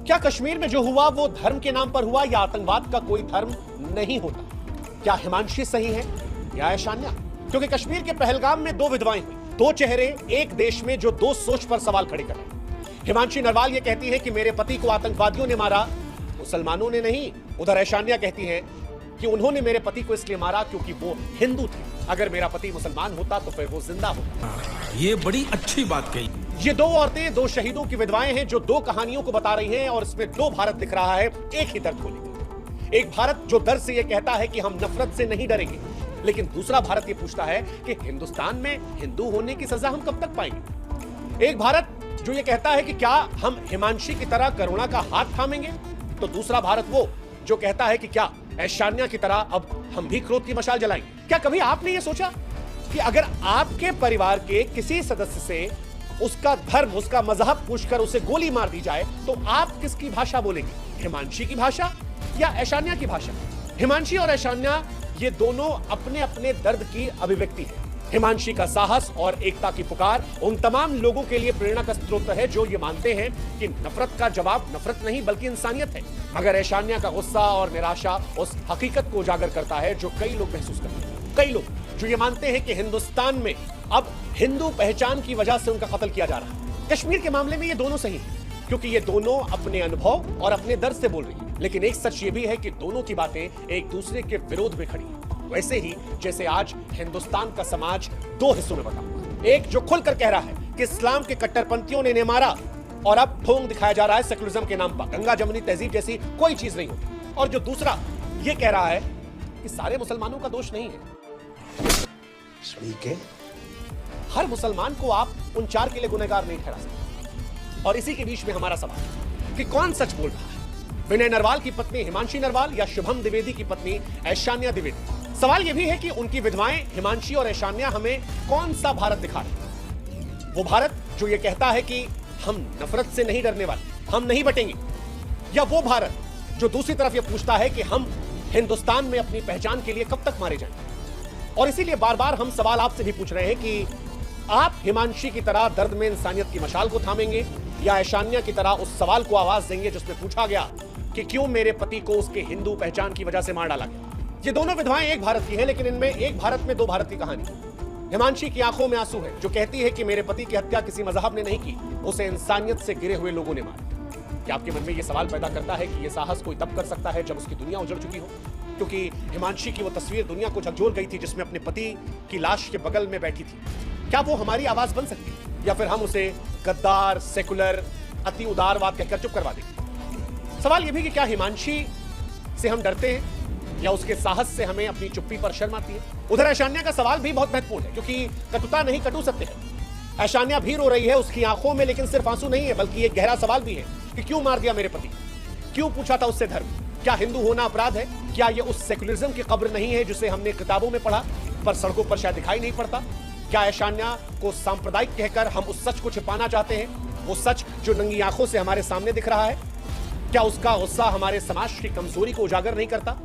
क्या कश्मीर में जो हुआ वो धर्म के नाम पर हुआ या आतंकवाद का कोई धर्म नहीं होता? क्या हिमांशी सही है या ऐशान्या? क्योंकि कश्मीर के पहलगाम में दो विधवाएं हुई, दो चेहरे एक देश में जो दो सोच पर सवाल खड़े कर रहे हैं। हिमांशी नरवाल ये कहती है कि मेरे पति को आतंकवादियों ने मारा, मुसलमानों ने नहीं। उधर ऐशान्या कहती है कि उन्होंने मेरे पति को इसलिए मारा क्योंकि वो हिंदू थे। अगर मेरा पति मुसलमान होता तो फिर वो जिंदा होता। ये बड़ी अच्छी बात कही। ये दो औरतें दो शहीदों की विधवाएं हैं जो दो कहानियों को बता रही हैं और इसमें दो भारत दिख रहा है एक ही दर्द को लेकर। एक भारत जो दर्द से ये कहता है कि हम नफरत से नहीं डरेंगे, लेकिन दूसरा भारत ये पूछता है कि हिंदुस्तान में हिंदू होने की सजा हम कब तक पाएंगे। एक भारत जो ये कहता है कि क्या हम हिमांशी की तरह करुणा का हाथ थामेंगे, तो दूसरा भारत वो जो कहता है कि क्या ऐशान्या की तरह अब हम भी क्रोध की मशाल जलाएंगे। क्या कभी आपने ये सोचा कि अगर आपके परिवार के किसी सदस्य से उसका धर्म, उसका मजहब पूछकर उसे गोली मार दी जाए तो आप किसकी भाषा बोलेंगे? हिमांशी की भाषा या ऐशान्या की भाषा? हिमांशी और ऐशान्या ये दोनों अपने अपने दर्द की अभिव्यक्ति है। हिमांशी का साहस और एकता की पुकार उन तमाम लोगों के लिए प्रेरणा का स्रोत है जो ये मानते हैं कि नफरत का जवाब नफरत नहीं बल्कि इंसानियत है। मगर ऐशान्या का गुस्सा और निराशा उस हकीकत को उजागर करता है जो कई लोग महसूस करते हैं। कई लोग जो ये मानते हैं कि हिंदुस्तान में अब हिंदू पहचान की वजह से उनका कत्ल किया जा रहा है। कश्मीर के मामले में ये दोनों सही हैं क्योंकि ये दोनों अपने अनुभव और अपने दर्द से बोल रही हैं। लेकिन एक सच ये भी है कि दोनों की बातें एक दूसरे के विरोध में खड़ी हैं। वैसे ही जैसे आज हिंदुस्तान का समाज दो हिस्सों में बटा हुआ है। एक जो खुलकर कह रहा है कि इस्लाम के कट्टरपंथियों ने इन्हें मारा और अब ढोंग दिखाया जा रहा है सेकुलरिज्म के नाम पर, गंगा जमुनी तहजीब जैसी कोई चीज नहीं होती। और जो दूसरा ये कह रहा है कि सारे मुसलमानों का दोष नहीं है, हर मुसलमान को आप उन चार के लिए गुनहगार नहीं ठहरा सकते। और इसी के बीच में हमारा सवाल कि कौन सच बोल रहा है, विनय नरवाल की पत्नी हिमांशी नरवाल या शुभम द्विवेदी की पत्नी ऐशान्या द्विवेदी? सवाल यह भी है कि उनकी विधवाएं हिमांशी और ऐशान्या हमें कौन सा भारत दिखा रहे हैं? वो भारत जो ये कहता है कि हम नफरत से नहीं डरने वाले, हम नहीं बटेंगे, या वो भारत जो दूसरी तरफ ये पूछता है कि हम हिंदुस्तान में अपनी पहचान के लिए कब तक मारे जाएंगे? और इसीलिए बार बार हम सवाल आपसे भी पूछ रहे हैं कि आप हिमांशी की तरह दर्द में इंसानियत की मशाल को थामेंगे या ऐशान्या की तरह उस सवाल को आवाज देंगे जिसमें पूछा गया कि क्यों मेरे पति को उसके हिंदू पहचान की वजह से मार डाला गया? ये दोनों विधवाएं एक भारत की हैं, लेकिन इनमें एक भारत में दो भारत की कहानी है। हिमांशी की आंखों में आंसू है जो कहती है कि मेरे पति की हत्या किसी मजहब ने नहीं की, उसे इंसानियत से गिरे हुए लोगों ने मारा। क्या आपके मन में यह सवाल पैदा करता है कि यह साहस कोई तब कर सकता है जब उसकी दुनिया उजड़ चुकी हो? क्योंकि हिमांशी की वो तस्वीर दुनिया को झकझोर गई थी जिसमें अपने पति की लाश के बगल में बैठी थी। क्या वो हमारी आवाज बन सकती है या फिर हम उसे गद्दार, सेकुलर, अति उदारवाद कहकर चुप करवा देंगे? सवाल यह भी कि क्या हिमांशी से हम डरते हैं या उसके साहस से हमें अपनी चुप्पी पर शर्म आती है? उधर ऐशान्या का सवाल भी बहुत महत्वपूर्ण है क्योंकि कटुता नहीं कटु सत्य है। ऐशान्या भी रो रही है उसकी आंखों में, लेकिन सिर्फ आंसू नहीं है बल्कि एक गहरा सवाल भी है कि क्यों मार दिया मेरे पति? क्यों पूछा था उससे धर्म? क्या हिंदू होना अपराध है? क्या ये उस सेकुलरिज्म की कब्र नहीं है जिसे हमने किताबों में पढ़ा पर सड़कों पर शायद दिखाई नहीं पड़ता? क्या ऐशान्या को सांप्रदायिक कहकर हम उस सच को छिपाना चाहते हैं, वो सच जो नंगी आंखों से हमारे सामने दिख रहा है? क्या उसका गुस्सा हमारे समाज की कमजोरी को उजागर नहीं करता?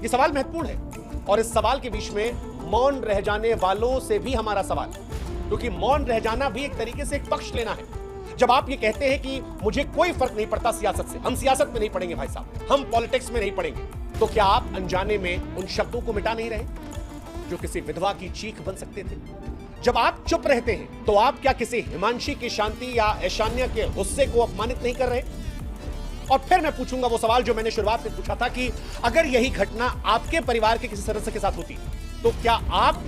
ये सवाल महत्वपूर्ण है और इस सवाल के बीच में मौन रह जाने वालों से भी हमारा सवाल है, क्योंकि मौन रह जाना भी एक तरीके से एक पक्ष लेना है। जब आप ये कहते हैं कि मुझे कोई फर्क नहीं पड़ता सियासत से, हम सियासत में नहीं पड़ेंगे भाई साहब, हम पॉलिटिक्स में नहीं पड़ेंगे, तो क्या आप अनजाने में उन शब्दों को मिटा नहीं रहे जो किसी विधवा की चीख बन सकते थे? जब आप चुप रहते हैं तो आप क्या किसी हिमांशी की शांति या ऐशान्या के गुस्से को अपमानित नहीं कर रहे? और फिर मैं पूछूंगा वो सवाल जो मैंने शुरुआत में पूछा था कि अगर यही घटना आपके परिवार के किसी सदस्य के साथ होती तो क्या आप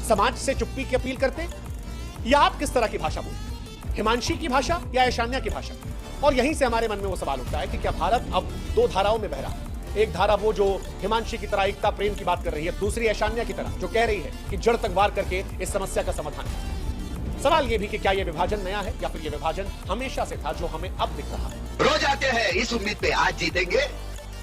समाज से चुप्पी की अपील करते या आप किस तरह की भाषा बोलते? हिमांशी की भाषा या ऐशान्या की भाषा? और यहीं से हमारे मन में वो सवाल उठता है कि क्या भारत अब दो धाराओं में बह रहा है? एक धारा वो जो हिमांशी की तरह एकता प्रेम की बात कर रही है, दूसरी ऐशान्या की तरह जो कह रही है कि जड़ तक वार करके इस समस्या का समाधान है। सवाल ये भी कि क्या ये विभाजन नया है या फिर ये विभाजन हमेशा से था जो हमें अब दिख रहा है? रोज आते हैं इस उम्मीद पे आज जीतेंगे,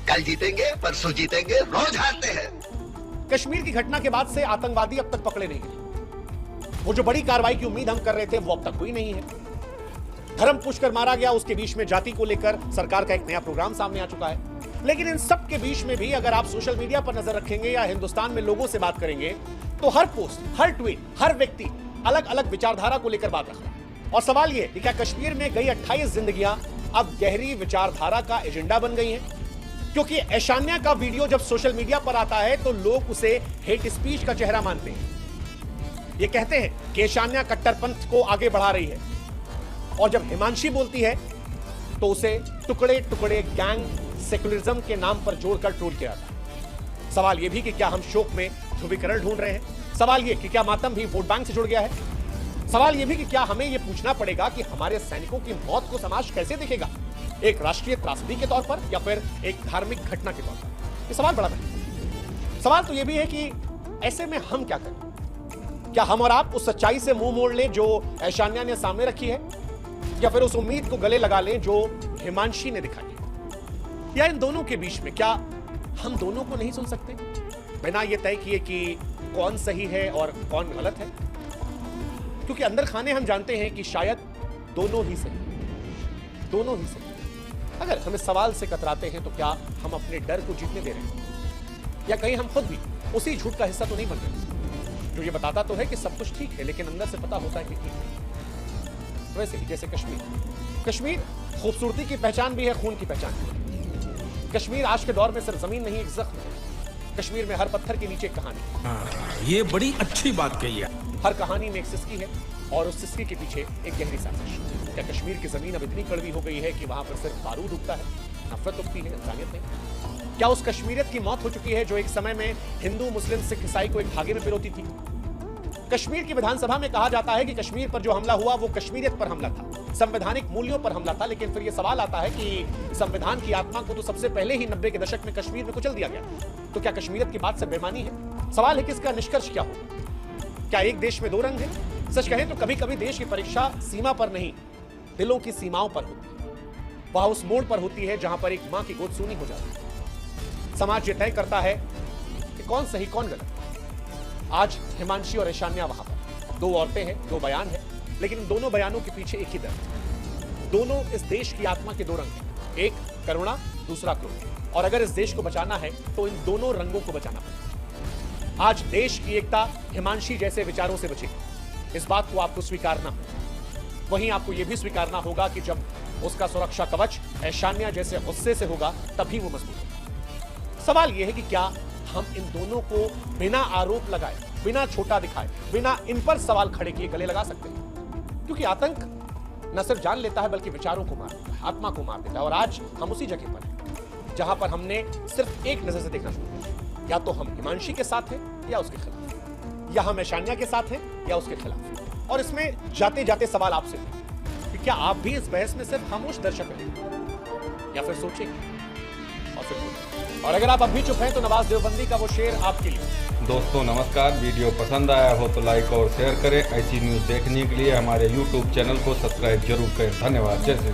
कल जीतेंगे, परसों जीतेंगे, रोज हारते हैं। कश्मीर की घटना के बाद से आतंकवादी अब तक पकड़े नहीं गए। वो जो बड़ी कार्रवाई की उम्मीद हम कर रहे थे वो अब तक हुई नहीं है। धर्म पूछकर मारा गया, उसके बीच में जाति को लेकर सरकार का एक नया प्रोग्राम सामने आ चुका है। लेकिन इन सब के बीच में भी अगर आप सोशल मीडिया पर नजर रखेंगे या हिंदुस्तान में लोगों से बात करेंगे तो हर पोस्ट, हर ट्वीट, हर व्यक्ति अलग अलग विचारधारा को लेकर बात रख रहा है। और सवाल यह कि क्या कश्मीर में गई 28 जिंदगियां अब गहरी विचारधारा का एजेंडा बन गई हैं, क्योंकि ऐशान्या का वीडियो जब सोशल मीडिया पर आता है तो लोग उसे हेट स्पीच का चेहरा मानते हैं। ये कहते हैं कि ऐशान्या कट्टरपंथ को आगे बढ़ा रही है, और जब हिमांशी बोलती है तो उसे टुकड़े टुकड़े गैंग सेकुलरिज्म के नाम पर जोड़कर ट्रोल किया जाता है। सवाल यह भी कि क्या हम शोक में ध्रुवीकरण ढूंढ रहे हैं? सवाल यह कि क्या मातम भी वोट बैंक से जुड़ गया है? सवाल यह भी कि क्या हमें यह पूछना पड़ेगा कि हमारे सैनिकों की मौत को समाज कैसे देखेगा, एक राष्ट्रीय त्रासदी के तौर पर या फिर एक धार्मिक घटना के तौर पर? ये सवाल बड़ा है। सवाल तो यह भी है कि ऐसे में हम क्या करें? क्या हम और आप उस सच्चाई से मुंह मोड़ लें जो ऐशान्या ने सामने रखी है, या फिर उस उम्मीद को गले लगा लें जो हिमांशी ने दिखाई है? या इन दोनों के बीच में क्या हम दोनों को नहीं सुन सकते, बिना यह तय किए कि कौन सही है और कौन गलत है? क्योंकि अंदर खाने हम जानते हैं कि शायद दोनों ही सही, दोनों ही सही। अगर हम इस सवाल से कतराते हैं तो क्या हम अपने डर को जीतने दे रहे हैं, या कहीं हम खुद भी उसी झूठ का हिस्सा तो नहीं बन रहे जो ये बताता तो है कि सब कुछ ठीक है लेकिन अंदर से पता होता है कि ठीक नहीं। वैसे ही जैसे कश्मीर खूबसूरती की पहचान भी है, खून की पहचान भी है। कश्मीर आज के दौर में सिर्फ जमीन नहीं, एक जख्म है। कश्मीर में हर पत्थर के नीचे एक कहानी। ये बड़ी अच्छी बात कही है। हर कहानी में एक सिसकी है और उस सिसकी के पीछे एक गहरी साजिश। क्या कश्मीर की जमीन अब इतनी कड़वी हो गई है कि वहां पर सिर्फ बारूद उगता है, नफरत उगती है, इंसानियत नहीं? क्या उस कश्मीरियत की मौत हो चुकी है जो एक समय में हिंदू, मुस्लिम, सिख, ईसाई को एक धागे में पिरोती थी? कश्मीर की विधानसभा में कहा जाता है कि कश्मीर पर जो हमला हुआ वो कश्मीरियत पर हमला था, संवैधानिक मूल्यों पर हमला था। लेकिन फिर यह सवाल आता है कि संविधान की आत्मा को तो सबसे पहले ही 90 के दशक में कश्मीर में कुचल दिया गया, तो क्या कश्मीरियत की बात से बेईमानी है? सवाल है कि इसका निष्कर्ष क्या होगा? क्या एक देश में दो रंग हैं? सच कहें तो कभी कभी देश की परीक्षा सीमा पर नहीं, दिलों की सीमाओं पर होती है। वह उस मोड़ पर होती है जहां पर एक मां की गोद सूनी हो जाती है। समाज यह तय करता है कि कौन सही कौन गलत। आज हिमांशी और ऐशान्या वहां पर, दो औरतें हैं, दो बयान हैं, लेकिन इन दोनों बयानों के पीछे एक ही दर्द। दोनों इस देश की आत्मा के दो रंग हैं, एक करुणा, दूसरा क्रोध। और अगर इस देश को बचाना है तो इन दोनों रंगों को बचाना पड़ेगा। आज देश की एकता हिमांशी जैसे विचारों से बचेगी, इस बात को आपको स्वीकारना होगा। वहीं आपको यह भी स्वीकारना होगा कि जब उसका सुरक्षा कवच ऐशान्या जैसे गुस्से से होगा तभी वो मजबूत होगा। सवाल यह है कि क्या हम इन दोनों को बिना आरोप लगाए, बिना छोटा दिखाए, बिना इन पर सवाल खड़े किए गले लगा सकते हैं? क्योंकि आतंक न सिर्फ जान लेता है बल्कि विचारों को मार देता है, आत्मा को मार देता है। और आज हम उसी जगह पर हैं जहां पर हमने सिर्फ एक नजर से देखना शुरू किया, या तो हम हिमांशी के साथ हैं या उसके खिलाफ, या हम ऐशान्या के साथ हैं या उसके खिलाफ। और इसमें जाते जाते सवाल आपसे कि क्या आप भी इस बहस में सिर्फ खामोश दर्शक रहेंगे या फिर सोचेंगे और फिर बोलेंगे? और अगर आप अब भी चुप हैं तो नवाज देवबंदी का वो शेर आपके लिए। दोस्तों नमस्कार, वीडियो पसंद आया हो तो लाइक और शेयर करें। ऐसी न्यूज़ देखने के लिए हमारे YouTube चैनल को सब्सक्राइब जरूर करें। धन्यवाद। जय श्री राम।